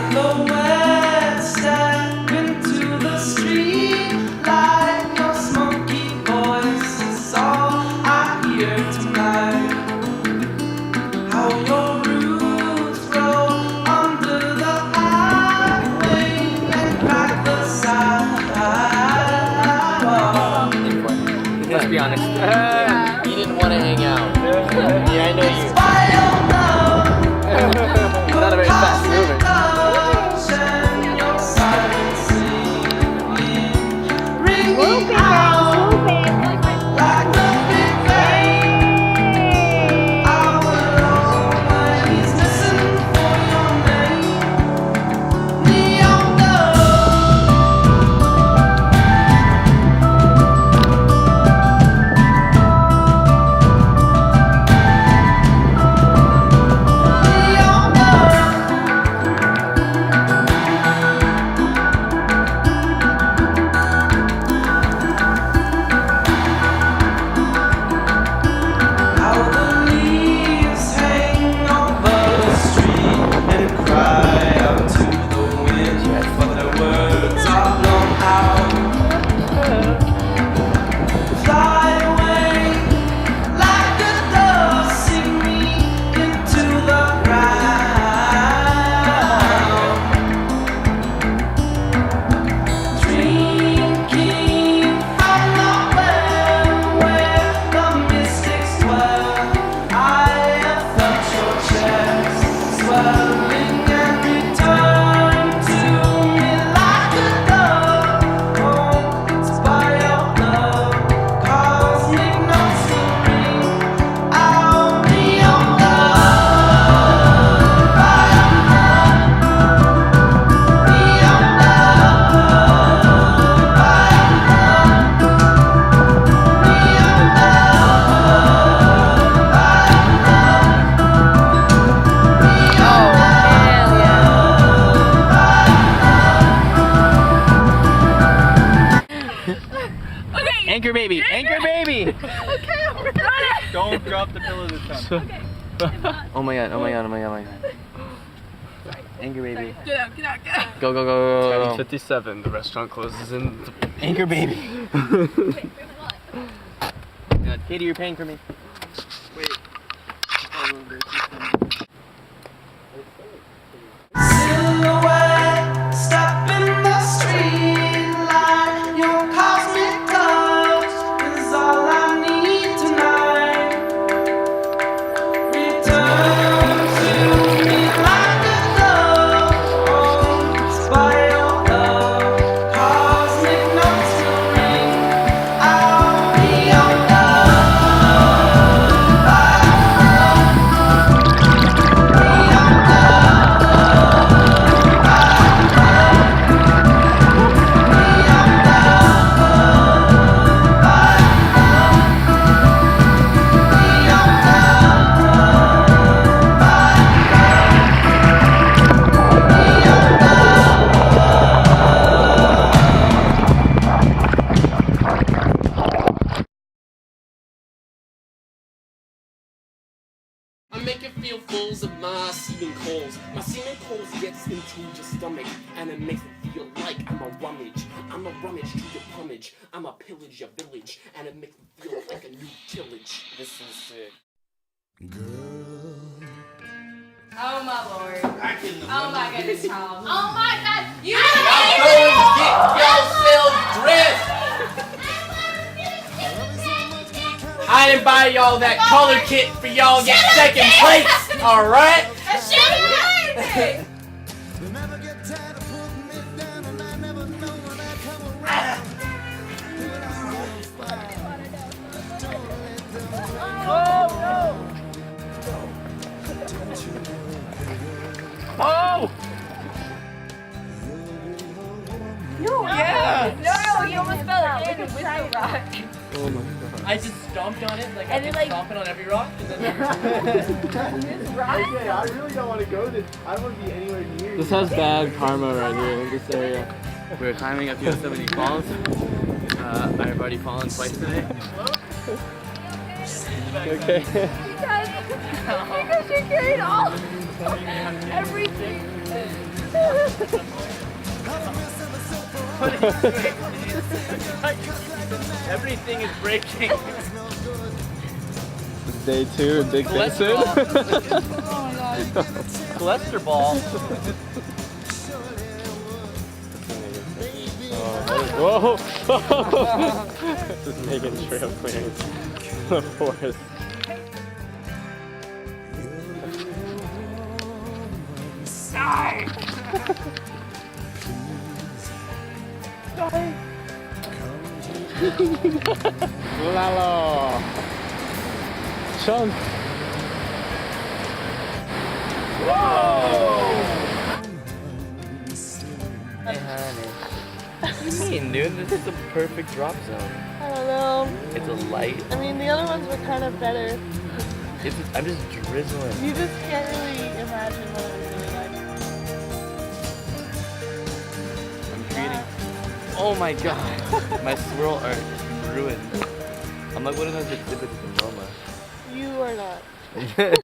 Silhouette step into the street light. Your smoky voice is all I hear tonight. How your roots roll under the highway and crack the sidewalk. Let's be honest. You didn't want to hang out. Yeah, I know you. Not a very fast mover. Anchor baby! Anchor baby! Okay, I'm running. Don't drop the pillow this time. Okay. Oh my god, oh my god, oh my god, oh my god. Anchor baby. Get out, get out, get out. Go, go, go, go, go. 57, the restaurant closes in. Anchor baby. Wait, wait, God, Katie, you're paying for me. Wait. Silhouette, step in the street light. Your cosmic touch is all I need tonight. Return to me like a dove, inspire your love. Cosmic notes will ring. I'll be your I make it feel fools of my semen coals. My semen coals gets into your stomach, and it makes it feel like I'm a rummage. I'm a rummage to your pummage. I'm a pillage your village, and it makes me feel like a new tillage. This is sick. Oh my lord. Oh my goodness, child. Oh my god. You I didn't buy y'all that color kit for y'all get second place, alright? Oh! No, yeah. No, you almost fell out with the rock. Oh my god. I just stomped on it like And I've then, been like- stomping on every rock. And then This rock? Okay, I really don't want to go this. I don't want to be anywhere near This has bad karma right here in this area. We're climbing up Yosemite Falls. I've already fallen twice today. Okay. Because you carried all everything. Everything is breaking. Day 2, big Vincent. Oh my god. Cholesterol. Whoa! Just making trail clearance in the forest. Lalo! Chunk! Hey, honey. What do you mean, dude? This is the perfect drop zone. I don't know. It's a light. I mean, the other ones were kind of better. I'm just drizzling. You just can't really imagine what it was really like. I'm creating. Oh my god. My swirl art ruined. I'm like one of those exhibits in MoMA. You are not.